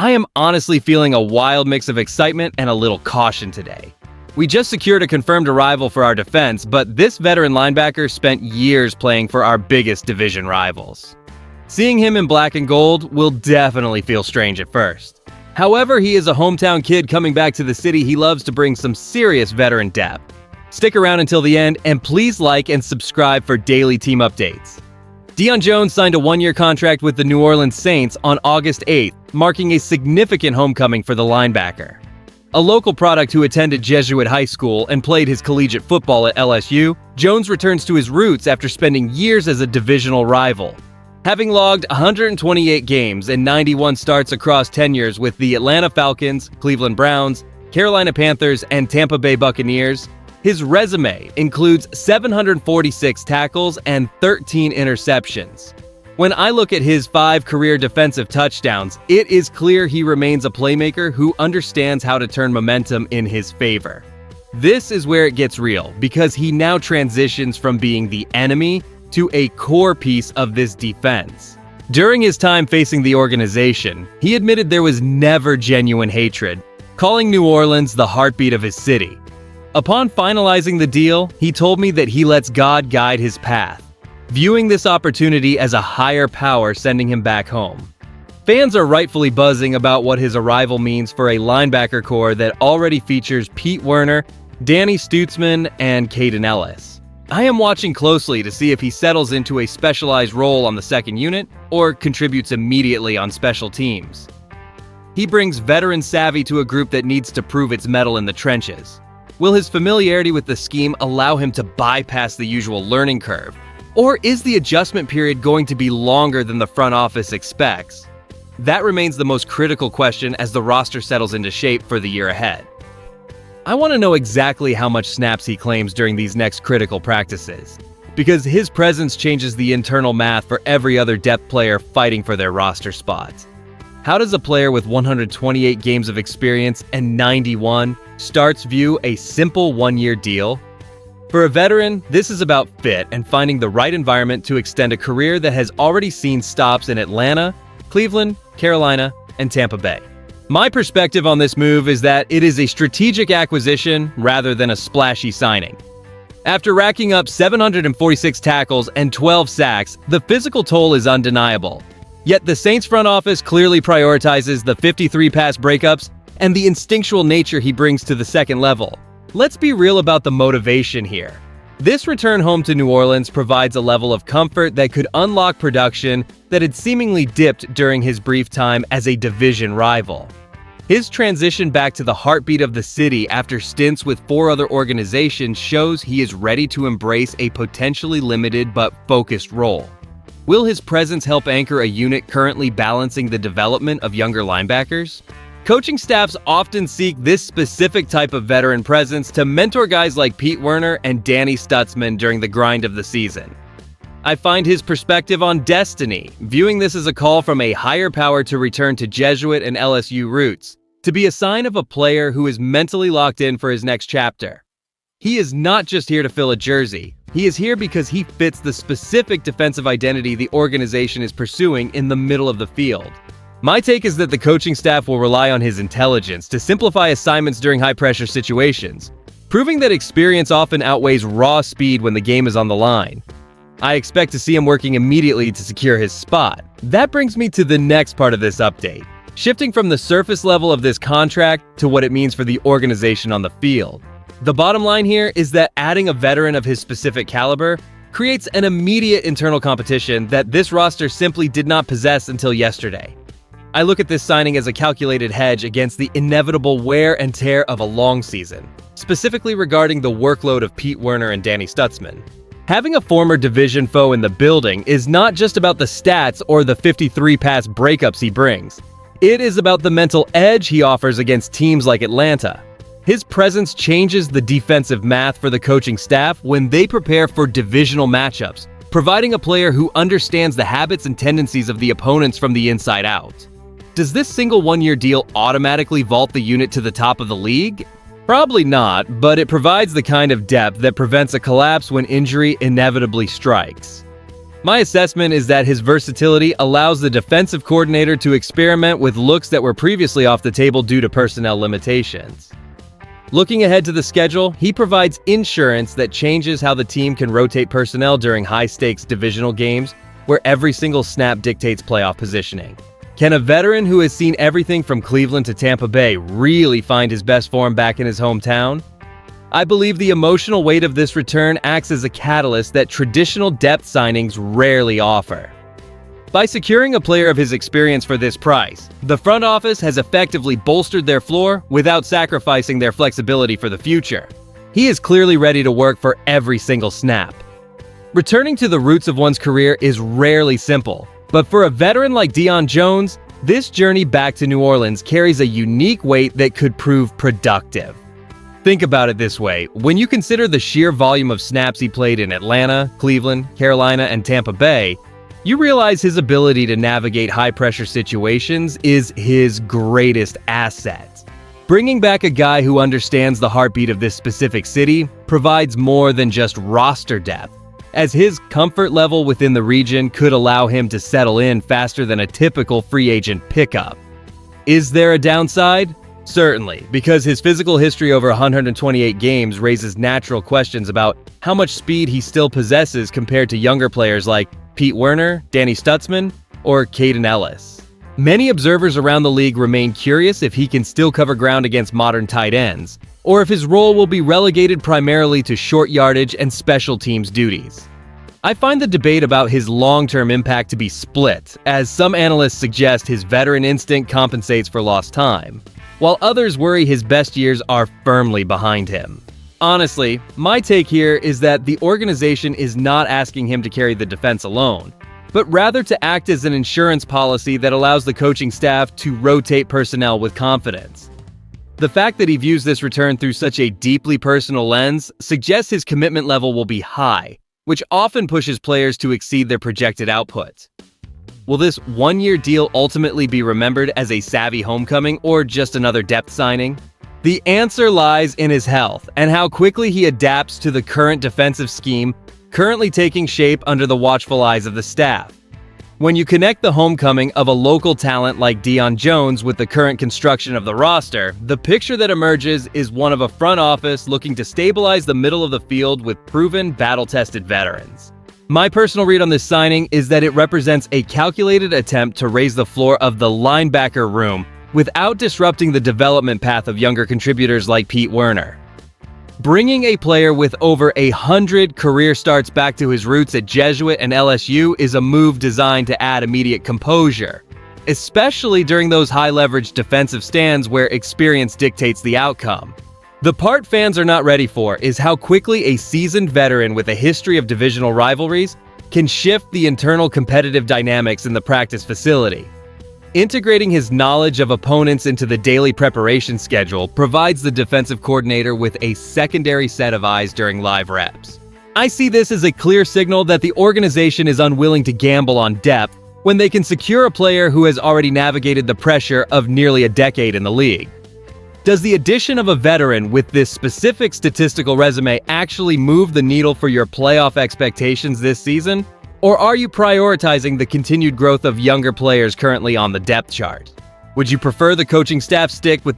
I am honestly feeling a wild mix of excitement and a little caution today. We just secured a confirmed arrival for our defense, but this veteran linebacker spent years playing for our biggest division rivals. Seeing him in black and gold will definitely feel strange at first. However, he is a hometown kid coming back to the city he loves to bring some serious veteran depth. Stick around until the end, and please like and subscribe for daily team updates. Deion Jones signed a one-year contract with the New Orleans Saints on August 8th, marking a significant homecoming for the linebacker. A local product who attended Jesuit High School and played his collegiate football at LSU, Jones returns to his roots after spending years as a divisional rival. Having logged 128 games and 91 starts across tenures with the Atlanta Falcons, Cleveland Browns, Carolina Panthers, and Tampa Bay Buccaneers, his resume includes 746 tackles and 13 interceptions. When I look at his 5 career defensive touchdowns, it is clear he remains a playmaker who understands how to turn momentum in his favor. This is where it gets real, because he now transitions from being the enemy to a core piece of this defense. During his time facing the organization, he admitted there was never genuine hatred, calling New Orleans the heartbeat of his city. Upon finalizing the deal, he told me that he lets God guide his path, viewing this opportunity as a higher power sending him back home. Fans are rightfully buzzing about what his arrival means for a linebacker core that already features Pete Werner, Danny Stutzman, and Caden Ellis. I am watching closely to see if he settles into a specialized role on the second unit or contributes immediately on special teams. He brings veteran savvy to a group that needs to prove its mettle in the trenches. Will his familiarity with the scheme allow him to bypass the usual learning curve? Or is the adjustment period going to be longer than the front office expects? That remains the most critical question as the roster settles into shape for the year ahead. I want to know exactly how much snaps he claims during these next critical practices, because his presence changes the internal math for every other depth player fighting for their roster spots. How does a player with 128 games of experience and 91 starts view a simple one-year deal? For a veteran, this is about fit and finding the right environment to extend a career that has already seen stops in Atlanta, Cleveland, Carolina, and Tampa Bay. My perspective on this move is that it is a strategic acquisition rather than a splashy signing. After racking up 746 tackles and 12 sacks, the physical toll is undeniable. Yet the Saints front office clearly prioritizes the 53 pass breakups and the instinctual nature he brings to the second level. Let's be real about the motivation here. This return home to New Orleans provides a level of comfort that could unlock production that had seemingly dipped during his brief time as a division rival. His transition back to the heartbeat of the city after stints with 4 other organizations shows he is ready to embrace a potentially limited but focused role. Will his presence help anchor a unit currently balancing the development of younger linebackers? Coaching staffs often seek this specific type of veteran presence to mentor guys like Pete Werner and Danny Stutzman during the grind of the season. I find his perspective on destiny, viewing this as a call from a higher power to return to Jesuit and LSU roots, to be a sign of a player who is mentally locked in for his next chapter. He is not just here to fill a jersey. He is here because he fits the specific defensive identity the organization is pursuing in the middle of the field. My take is that the coaching staff will rely on his intelligence to simplify assignments during high-pressure situations, proving that experience often outweighs raw speed when the game is on the line. I expect to see him working immediately to secure his spot. That brings me to the next part of this update, shifting from the surface level of this contract to what it means for the organization on the field. The bottom line here is that adding a veteran of his specific caliber creates an immediate internal competition that this roster simply did not possess until yesterday. I look at this signing as a calculated hedge against the inevitable wear and tear of a long season, specifically regarding the workload of Pete Werner and Danny Stutzman. Having a former division foe in the building is not just about the stats or the 53 pass breakups he brings. It is about the mental edge he offers against teams like Atlanta. His presence changes the defensive math for the coaching staff when they prepare for divisional matchups, providing a player who understands the habits and tendencies of the opponents from the inside out. Does this single one-year deal automatically vault the unit to the top of the league? Probably not, but it provides the kind of depth that prevents a collapse when injury inevitably strikes. My assessment is that his versatility allows the defensive coordinator to experiment with looks that were previously off the table due to personnel limitations. Looking ahead to the schedule, he provides insurance that changes how the team can rotate personnel during high-stakes divisional games where every single snap dictates playoff positioning. Can a veteran who has seen everything from Cleveland to Tampa Bay really find his best form back in his hometown? I believe the emotional weight of this return acts as a catalyst that traditional depth signings rarely offer. By securing a player of his experience for this price, the front office has effectively bolstered their floor without sacrificing their flexibility for the future. He is clearly ready to work for every single snap. Returning to the roots of one's career is rarely simple, but for a veteran like Deion Jones, this journey back to New Orleans carries a unique weight that could prove productive. Think about it this way: when you consider the sheer volume of snaps he played in Atlanta, Cleveland, Carolina, and Tampa Bay, you realize his ability to navigate high-pressure situations is his greatest asset. Bringing back a guy who understands the heartbeat of this specific city provides more than just roster depth, as his comfort level within the region could allow him to settle in faster than a typical free agent pickup. Is there a downside? Certainly, because his physical history over 128 games raises natural questions about how much speed he still possesses compared to younger players like Pete Werner, Danny Stutzman, or Caden Ellis. Many observers around the league remain curious if he can still cover ground against modern tight ends, or if his role will be relegated primarily to short yardage and special teams duties. I find the debate about his long-term impact to be split, as some analysts suggest his veteran instinct compensates for lost time, while others worry his best years are firmly behind him. Honestly, my take here is that the organization is not asking him to carry the defense alone, but rather to act as an insurance policy that allows the coaching staff to rotate personnel with confidence. The fact that he views this return through such a deeply personal lens suggests his commitment level will be high, which often pushes players to exceed their projected output. Will this one-year deal ultimately be remembered as a savvy homecoming or just another depth signing? The answer lies in his health and how quickly he adapts to the current defensive scheme currently taking shape under the watchful eyes of the staff. When you connect the homecoming of a local talent like Deion Jones with the current construction of the roster, the picture that emerges is one of a front office looking to stabilize the middle of the field with proven, battle-tested veterans. My personal read on this signing is that it represents a calculated attempt to raise the floor of the linebacker room without disrupting the development path of younger contributors like Pete Werner. Bringing a player with over 100 career starts back to his roots at Jesuit and LSU is a move designed to add immediate composure, especially during those high-leverage defensive stands where experience dictates the outcome. The part fans are not ready for is how quickly a seasoned veteran with a history of divisional rivalries can shift the internal competitive dynamics in the practice facility. Integrating his knowledge of opponents into the daily preparation schedule provides the defensive coordinator with a secondary set of eyes during live reps. I see this as a clear signal that the organization is unwilling to gamble on depth when they can secure a player who has already navigated the pressure of nearly a decade in the league. Does the addition of a veteran with this specific statistical resume actually move the needle for your playoff expectations this season? Or are you prioritizing the continued growth of younger players currently on the depth chart? Would you prefer the coaching staff stick with